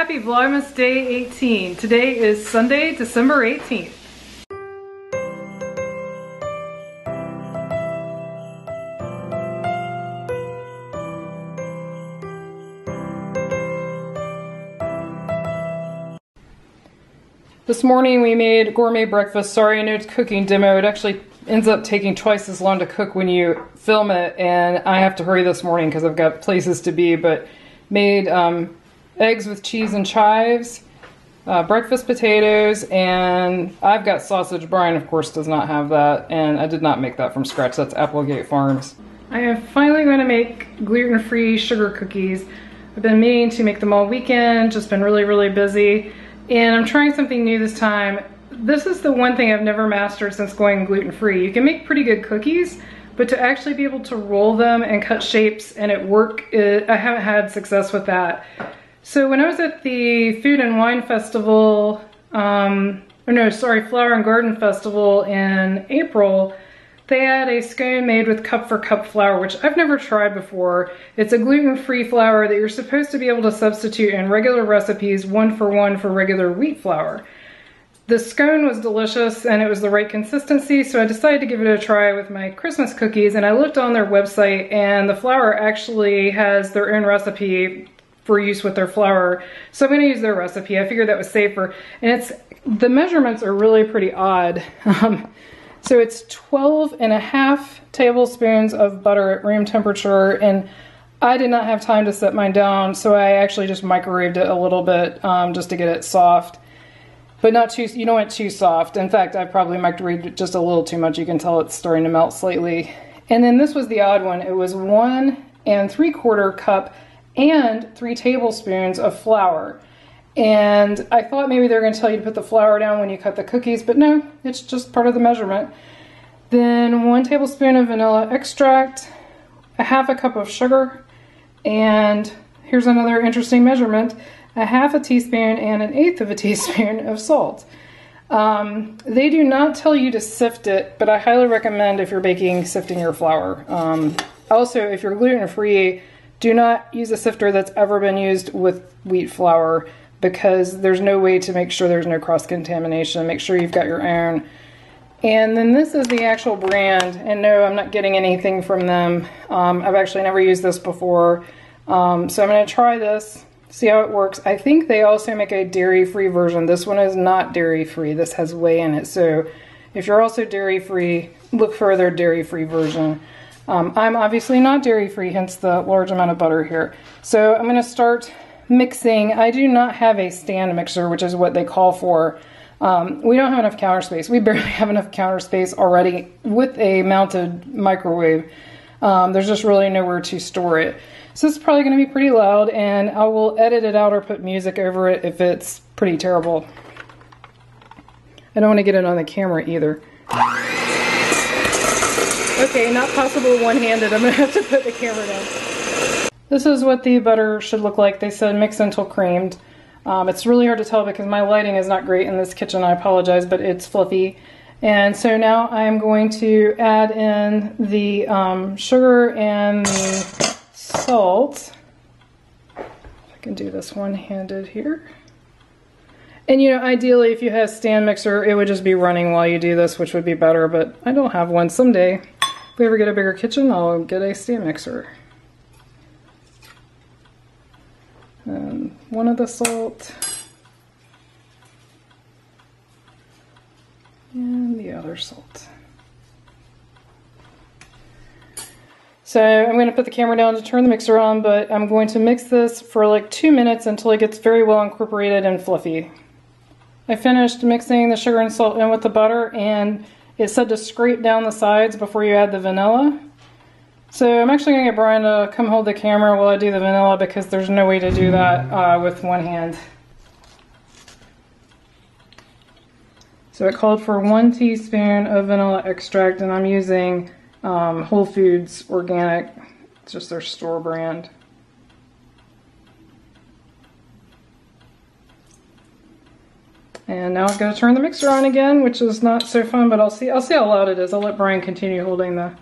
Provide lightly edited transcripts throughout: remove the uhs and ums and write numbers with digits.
Happy Vlogmas Day 18. Today is Sunday, December 18th. This morning we made gourmet breakfast. Sorry, no cooking demo. It actually ends up taking twice as long to cook when you film it, and I have to hurry this morning because I've got places to be, but made eggs with cheese and chives, breakfast potatoes, and I've got sausage. Brian, of course, does not have that, and I did not make that from scratch. That's Applegate Farms. I am finally going to make gluten-free sugar cookies. I've been meaning to make them all weekend, just been really busy, and I'm trying something new this time. This is the one thing I've never mastered since going gluten-free. You can make pretty good cookies, but to actually be able to roll them and cut shapes and it work, I haven't had success with that. So when I was at the Food and Wine Festival, Flower and Garden Festival in April, they had a scone made with cup for cup flour, which I've never tried before. It's a gluten-free flour that you're supposed to be able to substitute in regular recipes 1-for-1 for regular wheat flour. The scone was delicious and it was the right consistency, so I decided to give it a try with my Christmas cookies, and I looked on their website and the flour actually has their own recipe for use with their flour. So I'm going to use their recipe. I figured that was safer, and the measurements are really pretty odd. So it's 12.5 tablespoons of butter at room temperature, and I did not have time to set mine down, so I actually just microwaved it a little bit just to get it soft. But not too, you don't want it too soft. In fact, I probably microwaved it just a little too much. You can tell it's starting to melt slightly. And then this was the odd one. It was 1 3/4 cup and 3 tablespoons of flour. And I thought maybe they were going to tell you to put the flour down when you cut the cookies, but no, it's just part of the measurement. Then 1 tablespoon of vanilla extract, 1/2 cup of sugar, and here's another interesting measurement, 1/2 teaspoon and 1/8 teaspoon of salt. They do not tell you to sift it, but I highly recommend, if you're baking, sifting your flour. Also, if you're gluten-free, do not use a sifter that's ever been used with wheat flour, because there's no way to make sure there's no cross-contamination. Make sure you've got your own. And then this is the actual brand, and no, I'm not getting anything from them. I've actually never used this before, so I'm going to try this, see how it works. I think they also make a dairy-free version. This one is not dairy-free. This has whey in it, so if you're also dairy-free, look for their dairy-free version. I'm obviously not dairy-free, hence the large amount of butter here. So I'm going to start mixing. I do not have a stand mixer, which is what they call for. We don't have enough counter space. We barely have enough counter space already with a mounted microwave. There's just really nowhere to store it. So it's probably going to be pretty loud, and I will edit it out or put music over it if it's pretty terrible. I don't want to get it on the camera either. Okay, not possible one-handed. I'm going to have to put the camera down. This is what the butter should look like. They said mix until creamed. It's really hard to tell because my lighting is not great in this kitchen. I apologize, but it's fluffy. And so now I'm going to add in the sugar and the salt. I can do this one-handed here. And you know, ideally, if you have a stand mixer, it would just be running while you do this, which would be better, but I don't have one. Someday, if we ever get a bigger kitchen, I'll get a stand mixer. And one of the salt, and the other salt. So I'm going to put the camera down to turn the mixer on, but I'm going to mix this for like 2 minutes until it gets very well incorporated and fluffy. I finished mixing the sugar and salt in with the butter, and it said to scrape down the sides before you add the vanilla. So I'm actually going to get Brian to come hold the camera while I do the vanilla, because there's no way to do that with one hand. So it called for 1 teaspoon of vanilla extract, and I'm using Whole Foods organic. It's just their store brand. And now I'm going to turn the mixer on again, which is not so fun, but I'll see how loud it is. I'll let Brian continue holding the...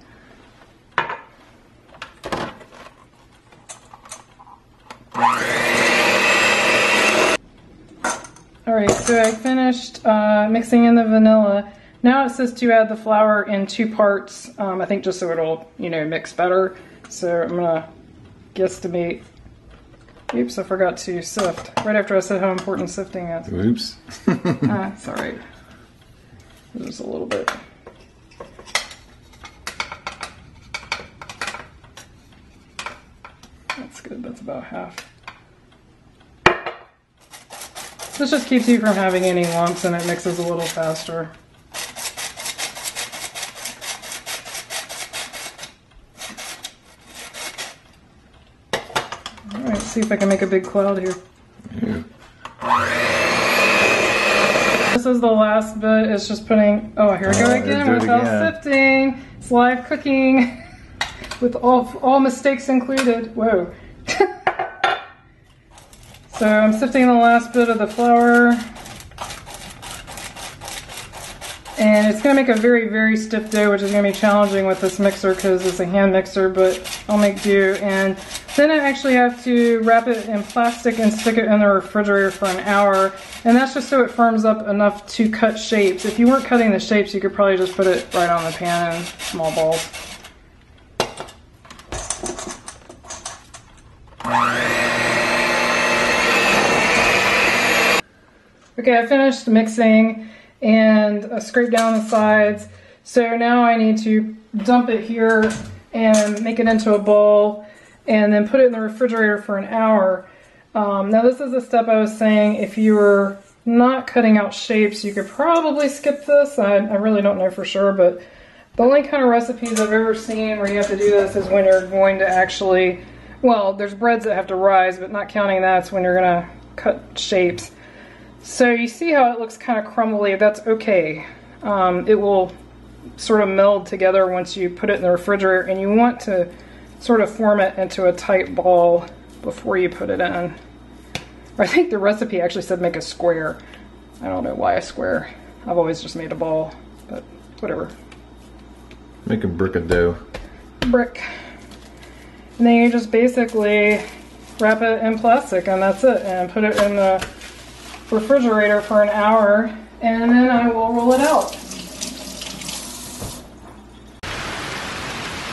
Alright, so I finished mixing in the vanilla. Now it says to add the flour in 2 parts, I think just so it'll, you know, mix better. So I'm gonna guesstimate. Oops, I forgot to sift. Right after I said how important sifting is. Oops. It's alright. Just a little bit. That's good, that's about half. This just keeps you from having any lumps and it mixes a little faster. Alright, see if I can make a big cloud here. Yeah. This is the last bit, it's just putting, oh here we go again without sifting. It's live cooking with all mistakes included. Whoa. So I'm sifting the last bit of the flour. And it's going to make a very, very stiff dough, which is going to be challenging with this mixer because it's a hand mixer, but I'll make do. And then I actually have to wrap it in plastic and stick it in the refrigerator for an hour. And that's just so it firms up enough to cut shapes. If you weren't cutting the shapes, you could probably just put it right on the pan in small balls. Okay, I finished mixing and I scraped down the sides. So now I need to dump it here and make it into a bowl and then put it in the refrigerator for an hour. Now this is a step I was saying, if you were not cutting out shapes, you could probably skip this. I really don't know for sure, but the only kind of recipes I've ever seen where you have to do this is when you're going to actually, well, there's breads that have to rise, but not counting that, it's when you're gonna cut shapes. So you see how it looks kind of crumbly, that's okay. It will sort of meld together once you put it in the refrigerator, and you want to sort of form it into a tight ball before you put it in. I think the recipe actually said make a square. I don't know why a square. I've always just made a ball, but whatever. Make a brick of dough. Brick. And then you just basically wrap it in plastic and that's it, and put it in the refrigerator for an hour, and then I will roll it out.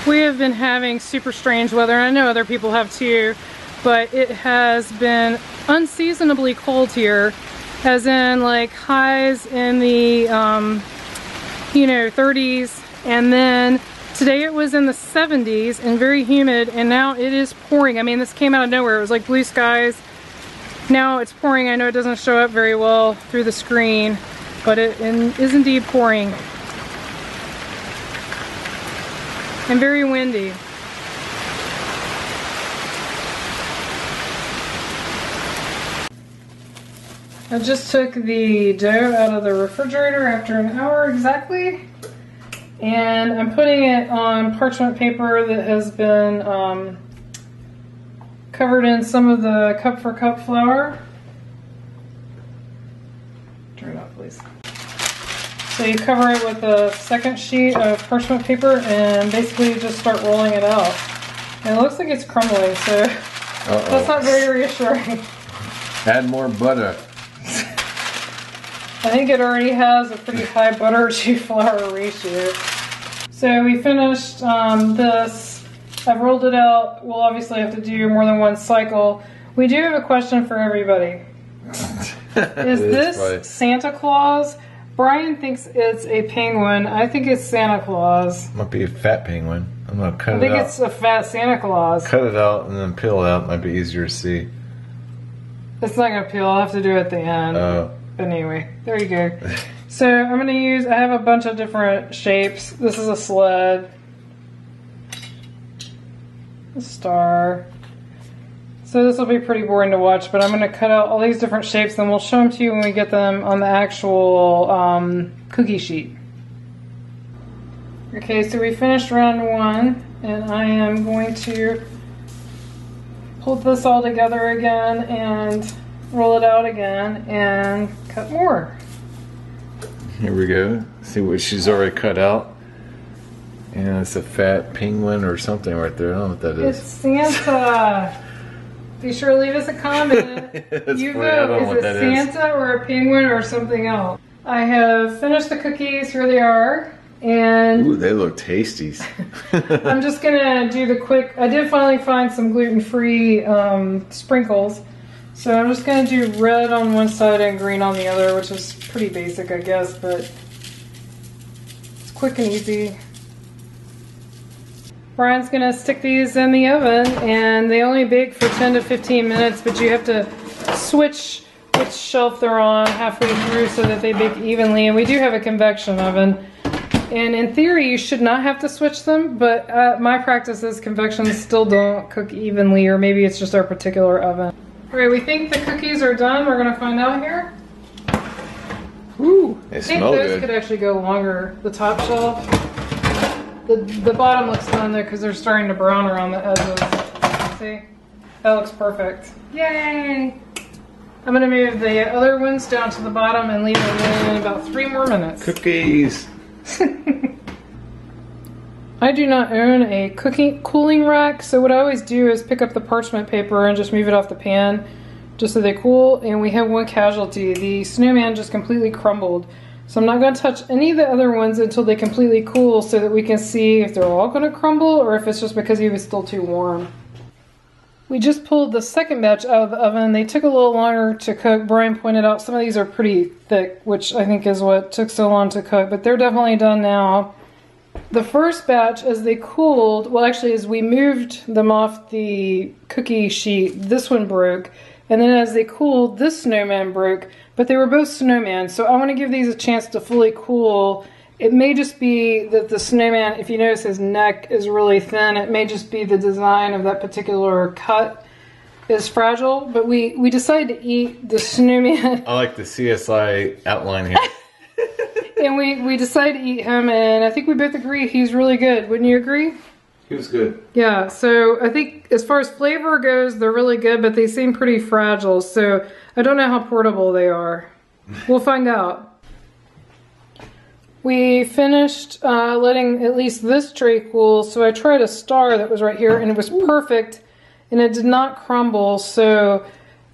We have been having super strange weather, and I know other people have too, but it has been unseasonably cold here, as in like highs in the, you know, 30s, and then today it was in the 70s and very humid, and now it is pouring. I mean, this came out of nowhere. It was like blue skies. Now it's pouring. I know it doesn't show up very well through the screen, but it is indeed pouring. And very windy. I just took the dough out of the refrigerator after an hour exactly, and I'm putting it on parchment paper that has been covered in some of the cup for cup flour. Turn it off, please. So you cover it with a second sheet of parchment paper and basically just start rolling it out. And it looks like it's crumbling, so that's not very reassuring. Add more butter. I think it already has a pretty high butter to flour ratio. So we finished this. I've rolled it out. We'll obviously have to do more than one cycle. We do have a question for everybody. Is this Santa Claus? Brian thinks it's a penguin. I think it's Santa Claus. Might be a fat penguin. I'm gonna cut it out. I think it's a fat Santa Claus. Cut it out and then peel it out. Might be easier to see. It's not gonna peel. I'll have to do it at the end. But anyway, there you go. So I'm gonna use, I have a bunch of different shapes. This is a sled. A star. So this will be pretty boring to watch, but I'm going to cut out all these different shapes and we'll show them to you when we get them on the actual cookie sheet. Okay, so we finished round one, and I am going to pull this all together again and roll it out again and cut more. Here we go. See what she's already cut out. And it's a fat penguin or something right there. I don't know what that is. It's Santa. Be sure to leave us a comment. You vote. Is it Santa or a penguin or something else? I have finished the cookies. Here they are. And ooh, they look tasty. I'm just gonna do the quick. I did finally find some gluten-free sprinkles, so I'm just gonna do red on one side and green on the other, which is pretty basic, I guess, but it's quick and easy. Brian's gonna stick these in the oven, and they only bake for 10 to 15 minutes, but you have to switch which shelf they're on halfway through so that they bake evenly. And we do have a convection oven. And in theory, you should not have to switch them, but my practice is convections still don't cook evenly, or maybe it's just our particular oven. All right, we think the cookies are done. We're gonna find out here. Ooh, they I think smell those good. could actually go longer, the top shelf. The bottom looks done though, because they're starting to brown around the edges. See? That looks perfect. Yay! I'm gonna move the other ones down to the bottom and leave them in about 3 more minutes. Cookies. I do not own a cooling rack, so what I always do is pick up the parchment paper and just move it off the pan just so they cool. And we have one casualty. The snowman just completely crumbled. So I'm not going to touch any of the other ones until they completely cool so that we can see if they're all going to crumble or if it's just because he was still too warm. We just pulled the second batch out of the oven. They took a little longer to cook. Brian pointed out some of these are pretty thick, which I think is what took so long to cook, but they're definitely done now. The first batch, as they cooled, well actually as we moved them off the cookie sheet, this one broke. And then as they cooled, this snowman broke, but they were both snowman. So I want to give these a chance to fully cool. It may just be that the snowman, if you notice his neck is really thin, it may just be the design of that particular cut is fragile, but we decided to eat the snowman. I like the CSI outline here. And we decided to eat him, and I think we both agree he's really good. Wouldn't you agree? He was good. Yeah, so I think as far as flavor goes, they're really good, but they seem pretty fragile, so I don't know how portable they are. We'll find out. We finished letting at least this tray cool, so I tried a star that was right here, and it was perfect, and it did not crumble, so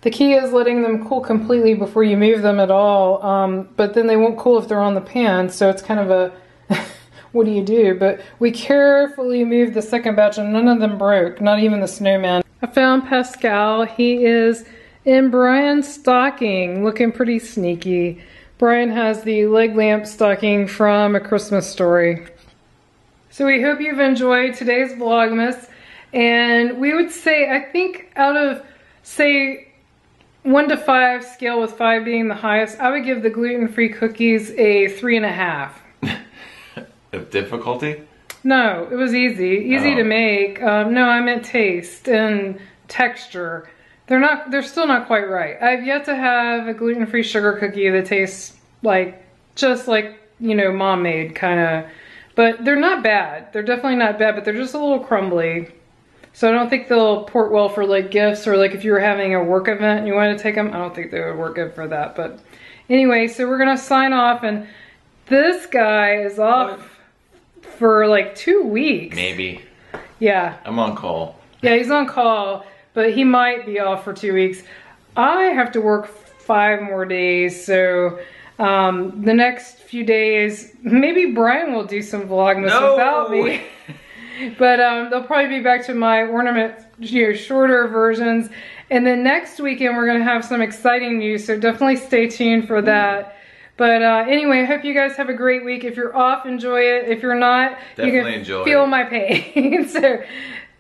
the key is letting them cool completely before you move them at all, but then they won't cool if they're on the pan, so it's kind of a what do you do? But we carefully moved the second batch and none of them broke, not even the snowman. I found Pascal. He is in Brian's stocking, looking pretty sneaky. Brian has the leg lamp stocking from A Christmas Story. So we hope you've enjoyed today's Vlogmas, and we would say, I think out of, say, 1 to 5 scale with 5 being the highest, I would give the gluten-free cookies a 3.5. Of difficulty? No, it was easy to make. No, I meant taste and texture. They're still not quite right. I've yet to have a gluten-free sugar cookie that tastes like, just like, you know, mom made kind of, but they're not bad. They're definitely not bad, but they're just a little crumbly. So I don't think they'll port well for like gifts, or like if you were having a work event and you wanted to take them, I don't think they would work good for that. But anyway, so we're gonna sign off, and this guy is off for like 2 weeks. Maybe. Yeah. I'm on call. Yeah, he's on call, but he might be off for 2 weeks. I have to work 5 more days, so the next few days, maybe Brian will do some Vlogmas without me. But they'll probably be back to my ornament, you know, shorter versions. And then next weekend we're gonna have some exciting news, so definitely stay tuned for that. But anyway, I hope you guys have a great week. If you're off, enjoy it. If you're not, definitely you can feel my pain. So,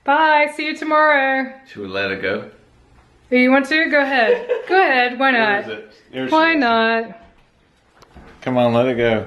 bye. See you tomorrow. Should we let it go? Oh, you want to? Go ahead. Go ahead. Why not? Where is it? There she Why is. not? Come on, let it go.